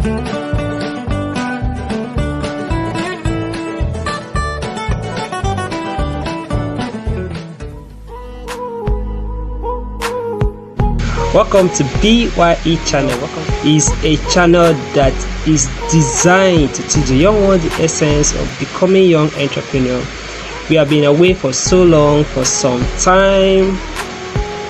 Welcome to BYE channel. Is a channel that is designed to teach the young ones the essence of becoming young entrepreneur. We have been away for so long, for some time,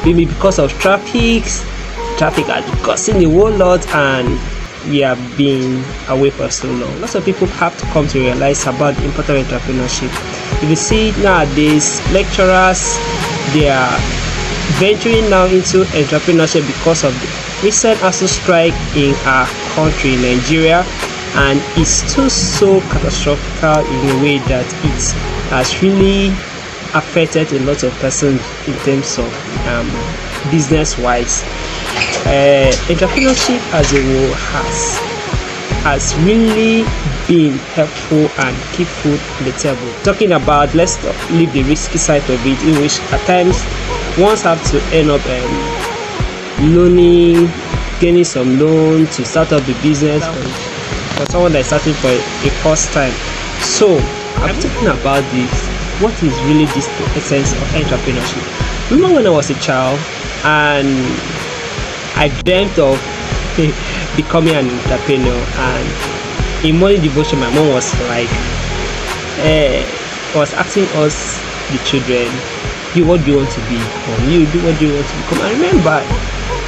maybe because of traffic has causing a whole lot, and we have been away for so long. Lots of people have to come to realize about the importance of entrepreneurship. If you see nowadays, lecturers, they are venturing now into entrepreneurship because of the recent ASU strike in our country, Nigeria, and it's still so catastrophic in a way that it has really affected a lot of persons in terms of business-wise. Entrepreneurship as a whole has really been helpful and keep food on the table. Talking about, let's leave the risky side of it, in which at times ones have to end up getting some loan to start up the business for someone that is starting for a first time. So I'm talking about this. What is really this essence of entrepreneurship? Remember when I was a child and I dreamt of becoming an entrepreneur, and in morning devotion my mom was like was asking us, the children, what do you want to be? Or you do what do you want to become? I remember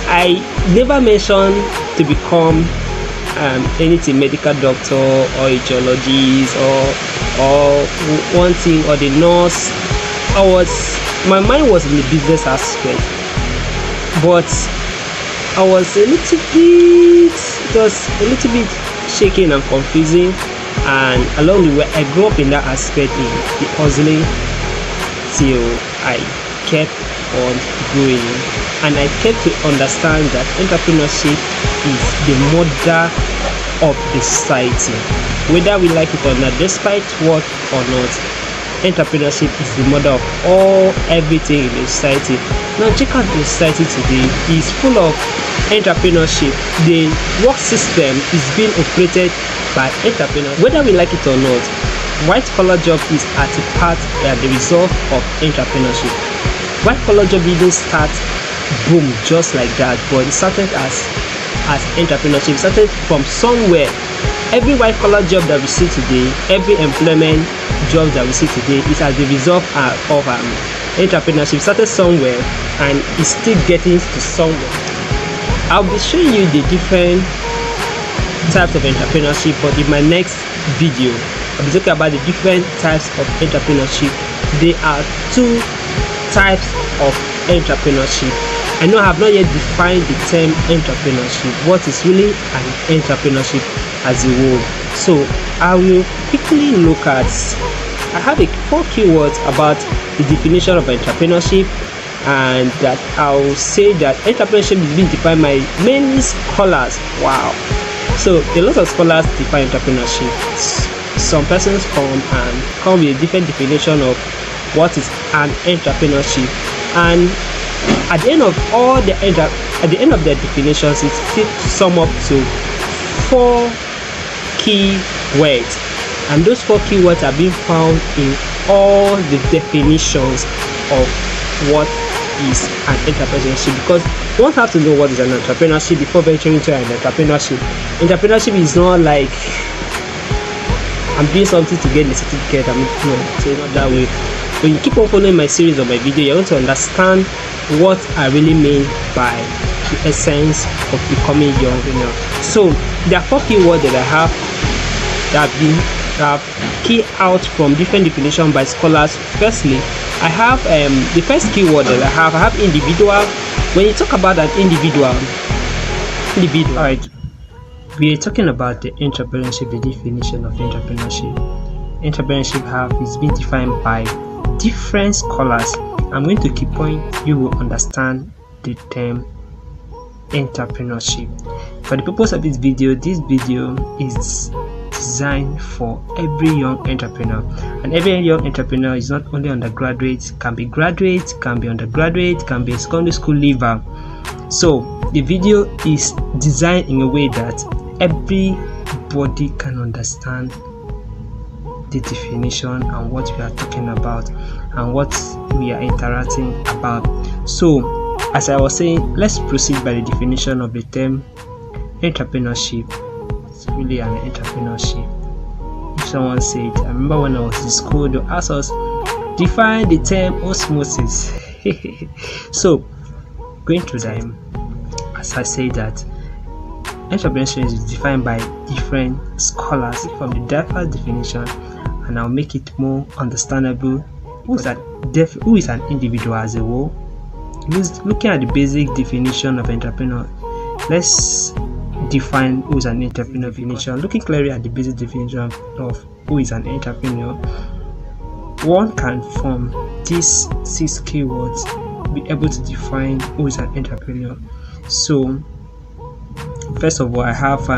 I never mentioned to become anything, medical doctor or a geologist or one thing or the nurse. My mind was in the business aspect, but I was a little bit shaking and confusing, and along the way I grew up in that aspect, in the hustling, till I kept on growing, and I kept to understand that entrepreneurship is the mother of the society. Whether we like it or not, despite what or not, entrepreneurship is the mother of everything in the society. Now check out the society today is full of entrepreneurship. The work system is being operated by entrepreneurs. Whether we like it or not, white collar job is at the result of entrepreneurship. White collar job didn't start boom just like that, but it started as entrepreneurship. It started from somewhere. Every white collar job that we see today, every employment job that we see today is as the result of entrepreneurship. It started somewhere and it's still getting to somewhere. I'll be showing you the different types of entrepreneurship, but in my next video I'll be talking about the different types of entrepreneurship. There are two types of entrepreneurship. I know I have not yet defined the term entrepreneurship. What is really an entrepreneurship as a whole? So I will quickly look at, I have 4 keywords about the definition of entrepreneurship, and that I'll say that entrepreneurship is being defined by many scholars. Wow. So a lot of scholars define entrepreneurship. Some persons come with a different definition of what is an entrepreneurship, and at the end of their definitions, it still sum up to 4 key words, and those 4 keywords are being found in all the definitions of what is an entrepreneurship, because one have to know what is an entrepreneurship before venturing into an entrepreneurship. Entrepreneurship is not like I'm doing something to get the certificate. No, it's not that way. When you keep on following my series of my video, you're going to understand what I really mean by the essence of becoming young enough. So there are 4 keywords that I have that have key out from different definitions by scholars. Firstly, I have the first keyword that I have individual. When you talk about an individual, all right, we are talking about the entrepreneurship, the definition of entrepreneurship. Entrepreneurship is been defined by different scholars. I'm going to keep point, you will understand the term entrepreneurship. For the purpose of this video is designed for every young entrepreneur, and every young entrepreneur is not only undergraduate, can be graduate, can be undergraduate, can be a secondary school leaver. So the video is designed in a way that everybody can understand the definition and what we are talking about and what we are interacting about. So as I was saying, let's proceed by the definition of the term entrepreneurship. It's really an entrepreneurship. If someone said, I remember when I was in school, they asked us define the term osmosis. So going through them, as I say that entrepreneurship is defined by different scholars from the diverse definition, and I'll make it more understandable. Who is an individual as a whole? Looking at the basic definition of entrepreneur, let's define who is an entrepreneur definition. Looking clearly at the basic definition of who is an entrepreneur, one can from these 6 keywords be able to define who is an entrepreneur. So first of all, I have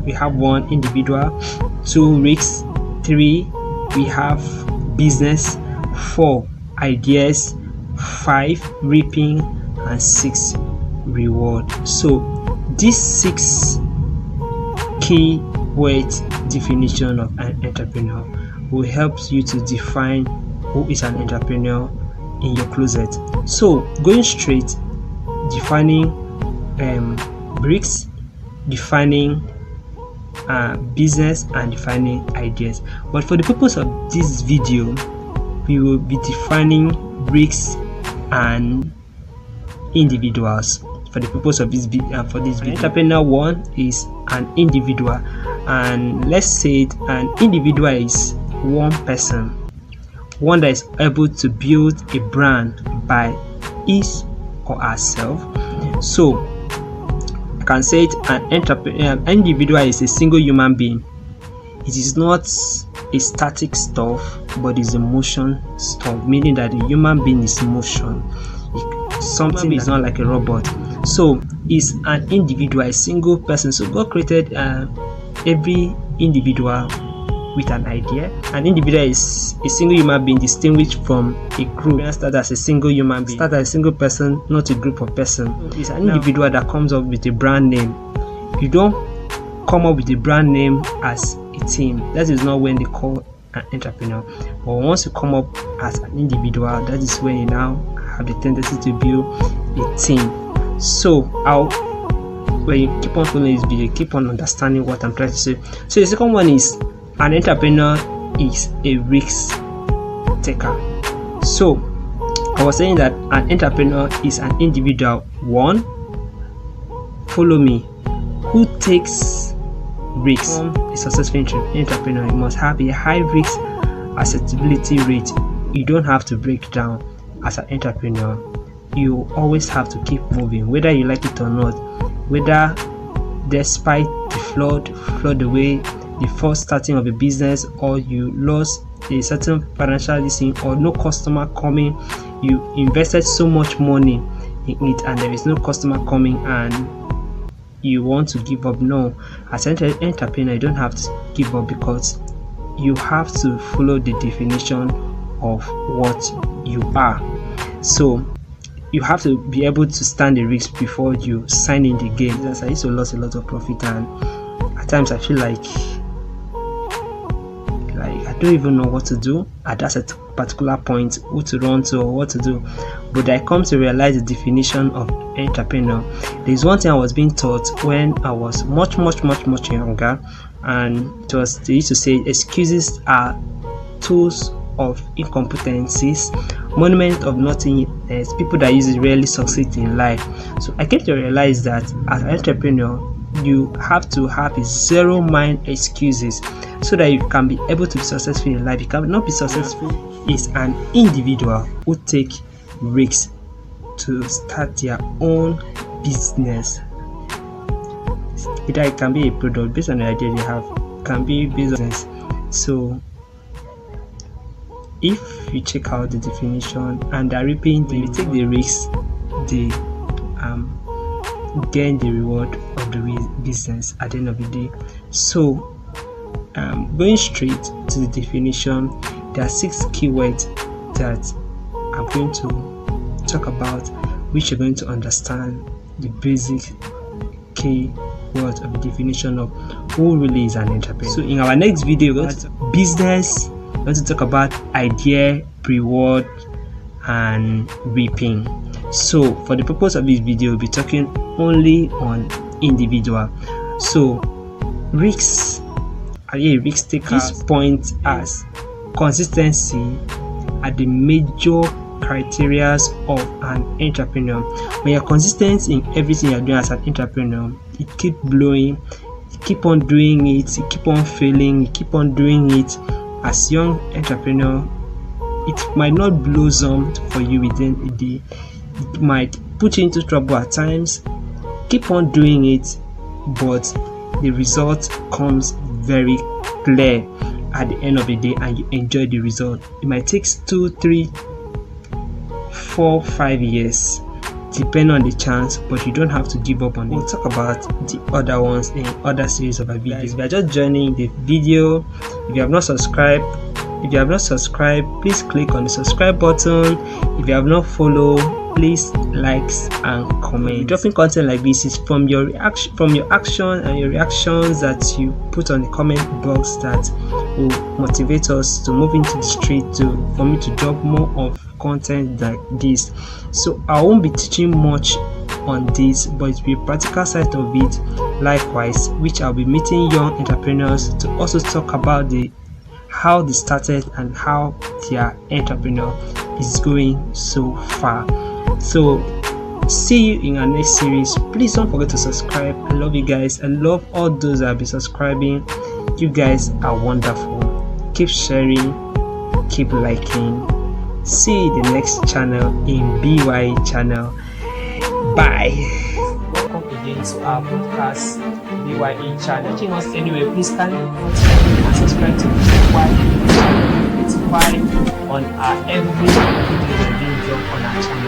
we have 1 individual, 2 risks, 3 we have business, 4 ideas, 5 reaping, and 6 reward. So this 6 keyword definition of an entrepreneur will help you to define who is an entrepreneur in your closet. So going straight, defining bricks, defining business, and defining ideas. But for the purpose of this video, we will be defining bricks and individuals for the purpose of this video. Entrepreneur 1 is an individual, and let's say an individual is one person, one that is able to build a brand by his or herself. So I can say it, an individual is a single human being. It is not a static stuff, but is a motion stuff, meaning that the human being is motion. Something is not like a robot. So is an individual, a single person. So God created every individual with an idea. An individual is a single human being distinguished from a group. Start as a single human being, start as a single person, not a group of person. It's an individual that comes up with a brand name. You don't come up with a brand name as a team. That is not when they call an entrepreneur. But once you come up as an individual, that is when you now have the tendency to build a team. So when you keep on following this video, keep on understanding what I'm trying to say. So the second one is an entrepreneur is a risk taker. So I was saying that an entrepreneur is an individual, one, follow me, who takes risks. A successful entrepreneur, you must have a high risk acceptability rate. You don't have to break down as an entrepreneur. You always have to keep moving, whether you like it or not, whether despite the flood away, the first starting of a business, or you lost a certain financial listing, or no customer coming, you invested so much money in it and there is no customer coming and you want to give up. No, as an entrepreneur, you don't have to give up, because you have to follow the definition of what you are. So you have to be able to stand the risk before you sign in the game. I used to lose a lot of profit, and at times I feel like I don't even know what to do at that particular point, who to run to or what to do. But I come to realize the definition of entrepreneur. There's one thing I was being taught when I was much younger, and they used to say excuses are tools of incompetencies, monument of nothingness. People that use it rarely succeed in life. So I came to realize that as an entrepreneur, you have to have a zero mind excuses so that you can be able to be successful in life. You cannot be successful is an individual who take risks to start their own business. Either it can be a product based on the idea they have, can be business. So if you check out the definition and are reaping, you take the risks, they gain the reward of the business at the end of the day. So going straight to the definition, there are 6 keywords that I'm going to talk about, which you're going to understand the basic key words of a definition of who really is an entrepreneur. So in our next video, we're going to business. We're going to talk about idea, reward, and reaping. So for the purpose of this video, we'll be talking only on individual. So risks, are you a risk taker? This point as consistency are the major criteria of an entrepreneur. When you're consistent in everything you're doing as an entrepreneur, you keep blowing, you keep on doing it, you keep on failing, you keep on doing it. As young entrepreneur, it might not blossom for you within a day. It might put you into trouble at times. Keep on doing it, but the result comes very clear at the end of the day, and you enjoy the result. It might take 2, 3, 4, 5 years, depending on the chance, but you don't have to give up on it. We'll talk about the other ones in other series of our videos. If you are just joining the video, if you have not subscribed, please click on the subscribe button. If you have not followed, please likes and comment. Dropping content like this is from your action and your reactions that you put on the comment box that will motivate us to move into the street for me to drop more of content like this. So I won't be teaching much on this, but it will be a practical side of it likewise, which I'll be meeting young entrepreneurs to also talk about how they started and how their entrepreneur is going so far. So see you in our next series. Please don't forget to subscribe. I love you guys. I love all those that have been subscribing. You guys are wonderful. Keep sharing, keep liking. See you in the next channel in BYE channel. Bye. Welcome again to our podcast BYE channel. Watching us anyway, please kindly and subscribe to BYE channel. Notify on our every video being dropped on our channel.